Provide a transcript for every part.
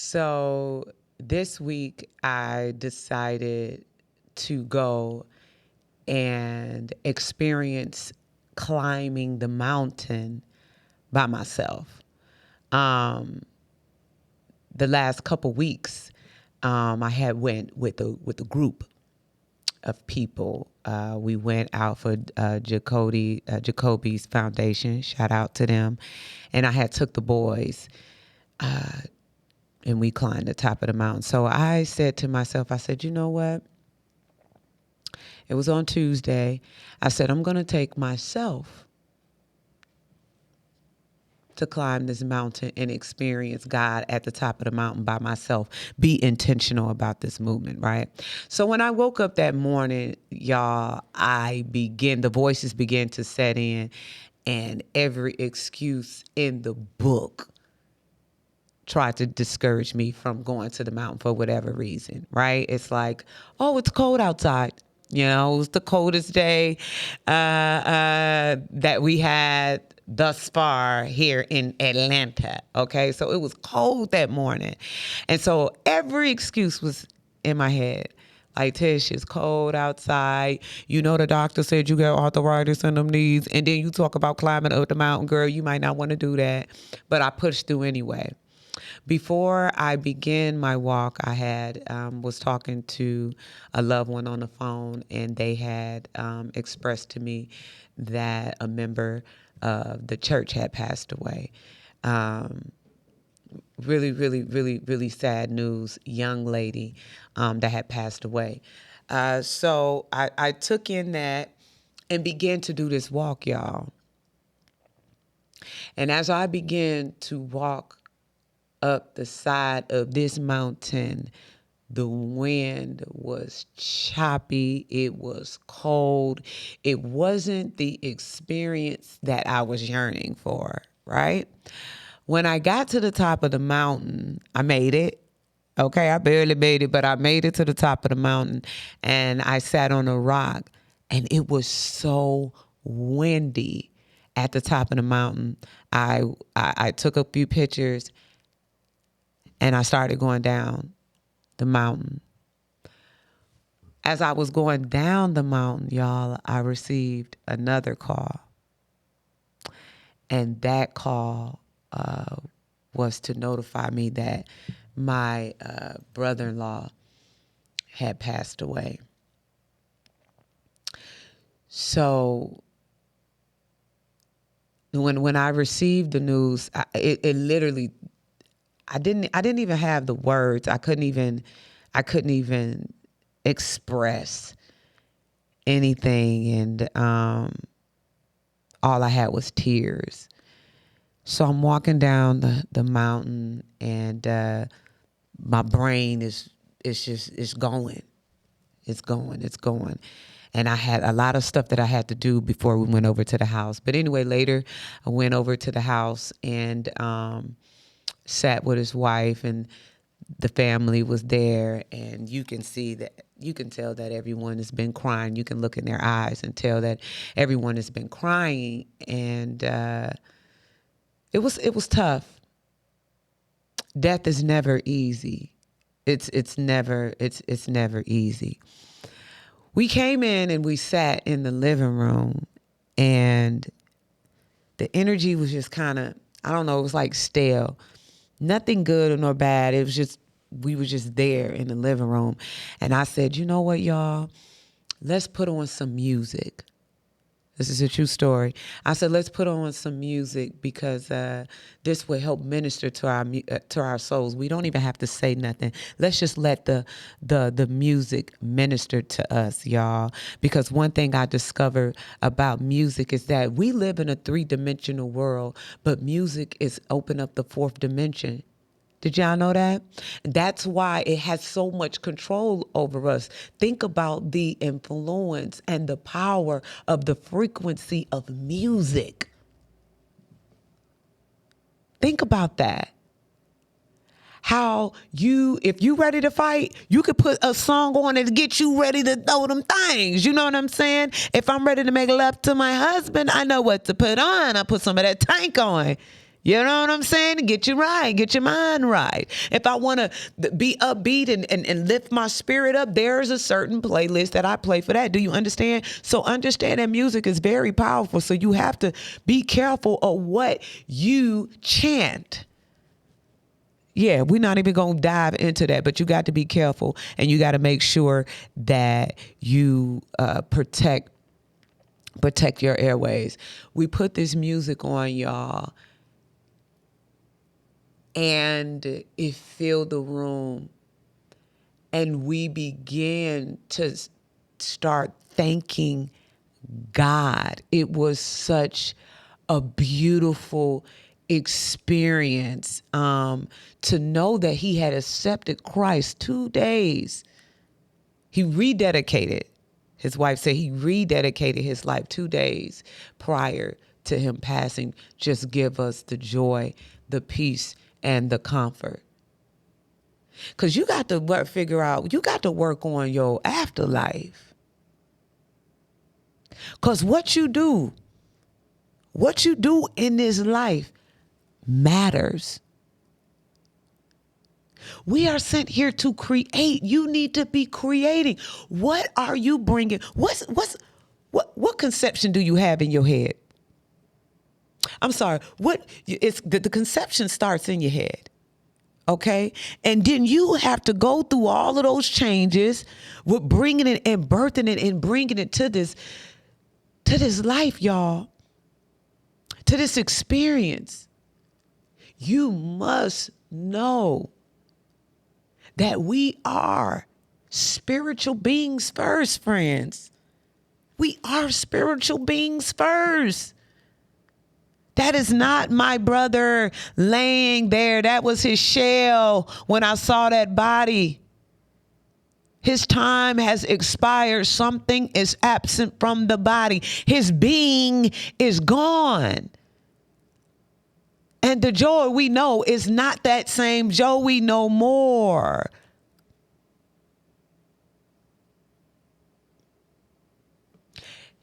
So this week I decided to go and experience climbing the mountain by myself. Um, the last couple weeks, I had went with a group of people. We went out for Jacoby's Foundation. Shout out to them, and I had took the boys, and we climbed the top of the mountain. So I said to myself, I said, you know what? It was on Tuesday. I said, I'm going to take myself to climb this mountain and experience God at the top of the mountain by myself. Be intentional about this movement, right? So when I woke up that morning, y'all, the voices began to set in, and every excuse in the book tried to discourage me from going to the mountain for whatever reason, right? It's like, oh, it's cold outside. You know, it was the coldest day that we had thus far here in Atlanta. Okay, so it was cold that morning. And so every excuse was in my head. Like, Tish, it's cold outside. You know, the doctor said you got arthritis in them knees. And then you talk about climbing up the mountain, girl. You might not want to do that. But I pushed through anyway. Before I began my walk, I had was talking to a loved one on the phone, and they had expressed to me that a member of the church had passed away. Really, really, really, really sad news. Young lady that had passed away. So I took in that and began to do this walk, y'all. And as I began to walk up the side of this mountain, the wind was choppy. It was cold. It wasn't the experience that I was yearning for, right? When I got to the top of the mountain, I made it. Okay, I barely made it, but I made it to the top of the mountain, and I sat on a rock, and it was so windy at the top of the mountain. I took a few pictures, and I started going down the mountain. As I was going down the mountain, y'all, I received another call. And that call was to notify me that my brother-in-law had passed away. So when I received the news, it literally, I didn't even have the words. I couldn't even express anything, and all I had was tears. So I'm walking down the mountain, and my brain is going. It's going. And I had a lot of stuff that I had to do before we went over to the house. But anyway, later I went over to the house and sat with his wife, and the family was there, and you can tell that everyone has been crying. You can look in their eyes and tell that everyone has been crying, and it was tough. Death is never easy. It's never easy. We came in and we sat in the living room, and the energy was just kind of, I don't know, it was like stale. Nothing good nor bad. It was just, we were just there in the living room. And I said, you know what, y'all? Let's put on some music. This is a true story. I said, let's put on some music because this will help minister to our souls. We don't even have to say nothing. Let's just let the music minister to us, y'all. Because one thing I discovered about music is that we live in a 3-dimensional world, but music is open up the 4th dimension. Did y'all know that? That's why it has so much control over us. Think about the influence and the power of the frequency of music. Think about that. How if you ready to fight, you could put a song on it to get you ready to throw them things. You know what I'm saying? If I'm ready to make love to my husband, I know what to put on. I put some of that Tank on. You know what I'm saying? Get you right. Get your mind right. If I want to be upbeat and lift my spirit up, there's a certain playlist that I play for that. Do you understand? So understand that music is very powerful. So you have to be careful of what you chant. Yeah, we're not even going to dive into that, but you got to be careful, and you got to make sure that you protect your airways. We put this music on, y'all, and it filled the room, and we began to start thanking God. It was such a beautiful experience to know that he had accepted Christ 2 days. He rededicated. His wife said he rededicated his life 2 days prior to him passing. Just give us the joy, the peace, and the comfort. Because you got to you got to work on your afterlife. Because what you do in this life matters. We are sent here to create. You need to be creating. What are you bringing? What conception do you have in your head? I'm sorry. The conception starts in your head. Okay. And then you have to go through all of those changes with bringing it and birthing it and bringing it to this life, y'all, to this experience. You must know that we are spiritual beings first, friends. We are spiritual beings first. That is not my brother laying there. That was his shell when I saw that body. His time has expired. Something is absent from the body. His being is gone. And the Joey we know is not that same Joey no more.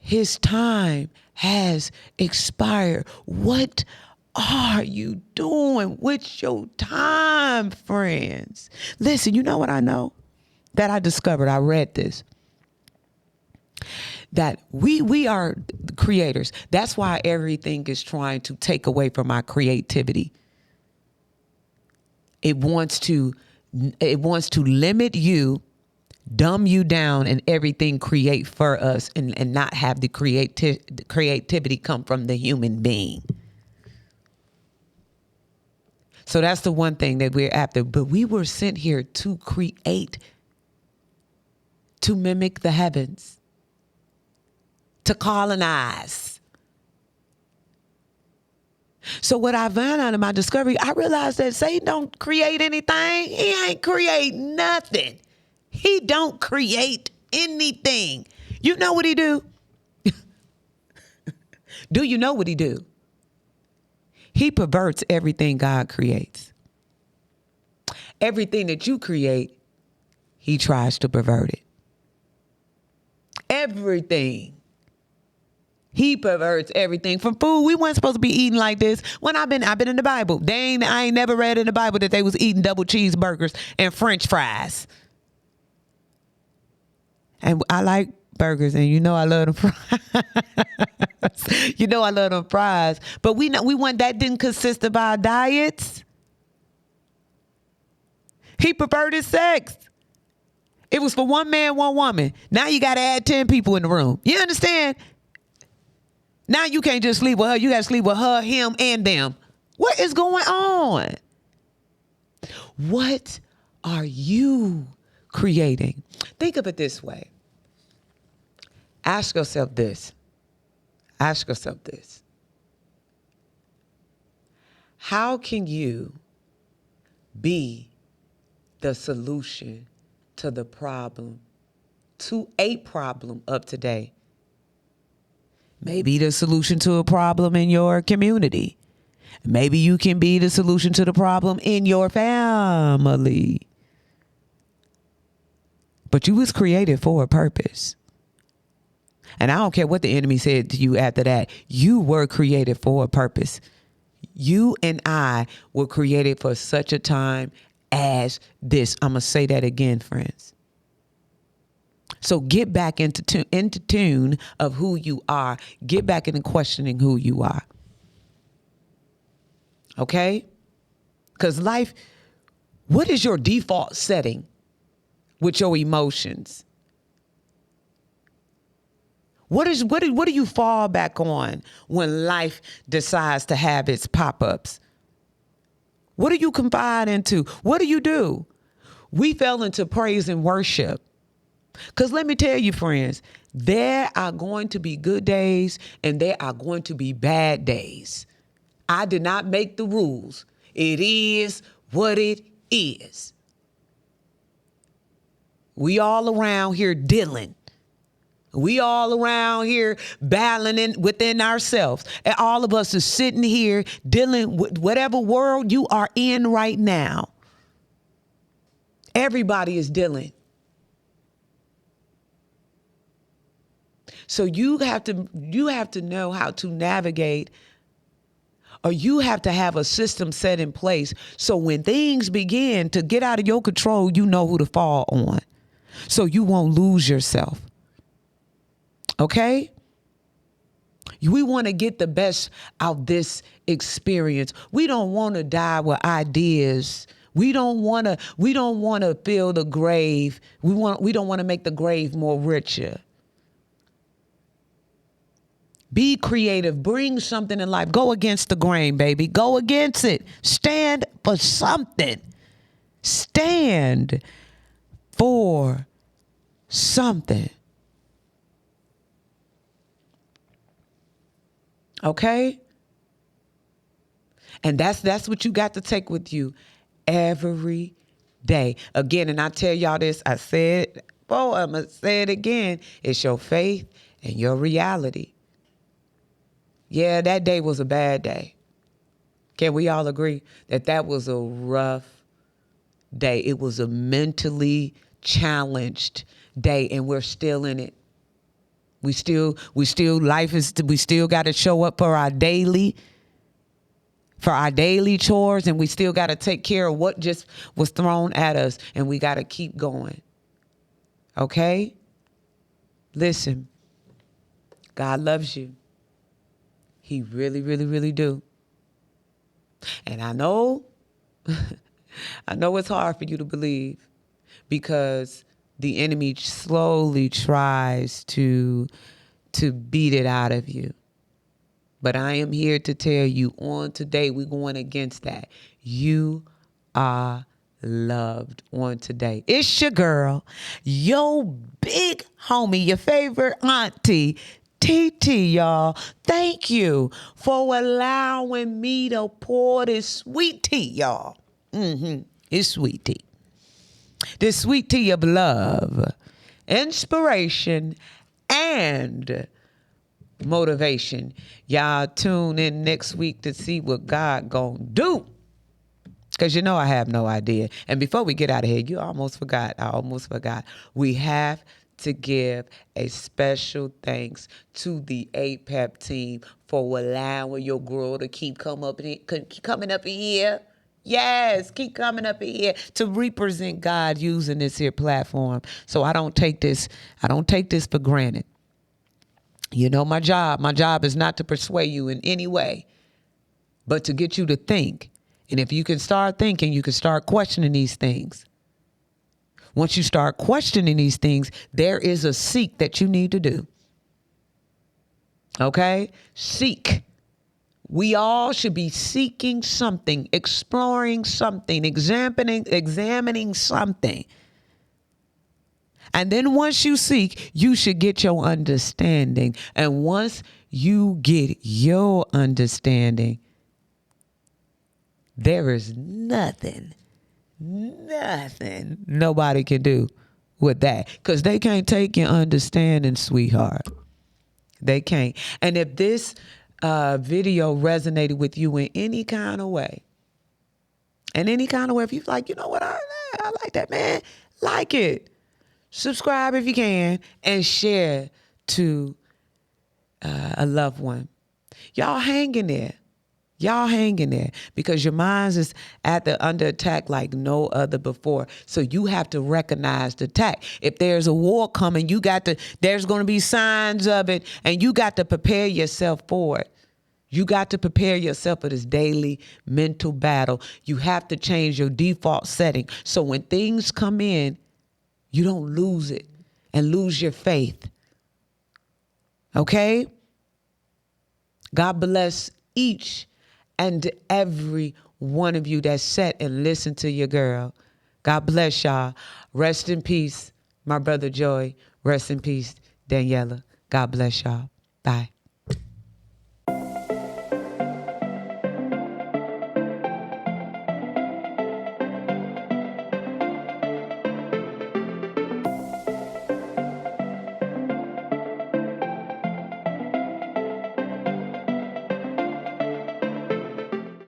His time has expired. What are you doing with your time, friends? Listen, you know what I know? That I discovered, I read this. That we are creators. That's why everything is trying to take away from our creativity. It wants to limit you, dumb you down, and everything create for us, and not have the creativity come from the human being. So that's the one thing that we're after. But we were sent here to create, to mimic the heavens, to colonize. So what I found out in my discovery, I realized that Satan don't create anything. He ain't create nothing. He don't create anything. You know what he do? Do you know what he do? He perverts everything God creates. Everything that you create, he tries to pervert it. Everything. He perverts everything from food. We weren't supposed to be eating like this. When I've been in the Bible. I ain't never read in the Bible that they was eating double cheeseburgers and French fries. And I like burgers, and you know I love them fries. You know I love them fries. But that didn't consist of our diets. He perverted sex. It was for one man, one woman. Now you got to add 10 people in the room. You understand? Now you can't just sleep with her. You got to sleep with her, him, and them. What is going on? What are you creating? Think of it this way. Ask yourself this. Ask yourself this. How can you be the solution to a problem of today? Maybe the solution to a problem in your community. Maybe you can be the solution to the problem in your family. But you was created for a purpose. And I don't care what the enemy said to you after that. You were created for a purpose. You and I were created for such a time as this. I'm going to say that again, friends. So get back into tune of who you are. Get back into questioning who you are. Okay? Because life, what is your default setting with your emotions? What do you fall back on when life decides to have its pop-ups? What do you confide into? What do you do? We fell into praise and worship. Because let me tell you, friends, there are going to be good days and there are going to be bad days. I did not make the rules. It is what it is. We all around here dealing. We all around here battling within ourselves. And all of us are sitting here dealing with whatever world you are in right now. Everybody is dealing. So you have to know how to navigate, or you have to have a system set in place so when things begin to get out of your control, you know who to fall on. So you won't lose yourself. Okay? We want to get the best out of this experience. We don't want to die with ideas. We don't want to fill the grave. We don't want to make the grave more richer. Be creative. Bring something in life. Go against the grain, baby. Go against it. Stand for something. Stand for something. Okay? And that's what you got to take with you every day. Again, and I tell y'all this, I said it before, I'm going to say it again. It's your faith and your reality. Yeah, that day was a bad day. Can we all agree that was a rough day? It was a mentally challenged day, and we're still in it. We still got to show up for our daily chores, and we still got to take care of what just was thrown at us, and we got to keep going. Okay? Listen, God loves you. He really, really, really do. And I know, I know it's hard for you to believe because the enemy slowly tries to beat it out of you. But I am here to tell you on today, we're going against that. You are loved on today. It's your girl, your big homie, your favorite auntie, TT, y'all. Thank you for allowing me to pour this sweet tea, y'all. It's sweet tea. This sweet tea of love, inspiration, and motivation. Y'all tune in next week to see what God gonna do. Because you know I have no idea. And before we get out of here, I almost forgot. We have to give a special thanks to the APEP team for allowing your girl to keep coming up in here. Yes, keep coming up in here to represent God using this here platform. So I don't take this for granted. You know my job is not to persuade you in any way, but to get you to think. And if you can start thinking, you can start questioning these things. Once you start questioning these things, there is a seek that you need to do. Okay? Seek. We all should be seeking something, exploring something, examining something. And then once you seek, you should get your understanding. And once you get your understanding, there is nothing nobody can do with that. Because they can't take your understanding, sweetheart. They can't. And if this video resonated with you in any kind of way, if you're like, you know what, I like that, man, like it. Subscribe if you can and share to a loved one. Y'all hang in there. Y'all hang in there because your minds is under attack like no other before. So you have to recognize the attack. If there's a war coming, there's going to be signs of it, and you got to prepare yourself for it. You got to prepare yourself for this daily mental battle. You have to change your default setting. So when things come in, you don't lose it and lose your faith. Okay? God bless each and every one of you that sat and listened to your girl. God bless y'all. Rest in peace, my brother Joy. Rest in peace, Daniela. God bless y'all. Bye.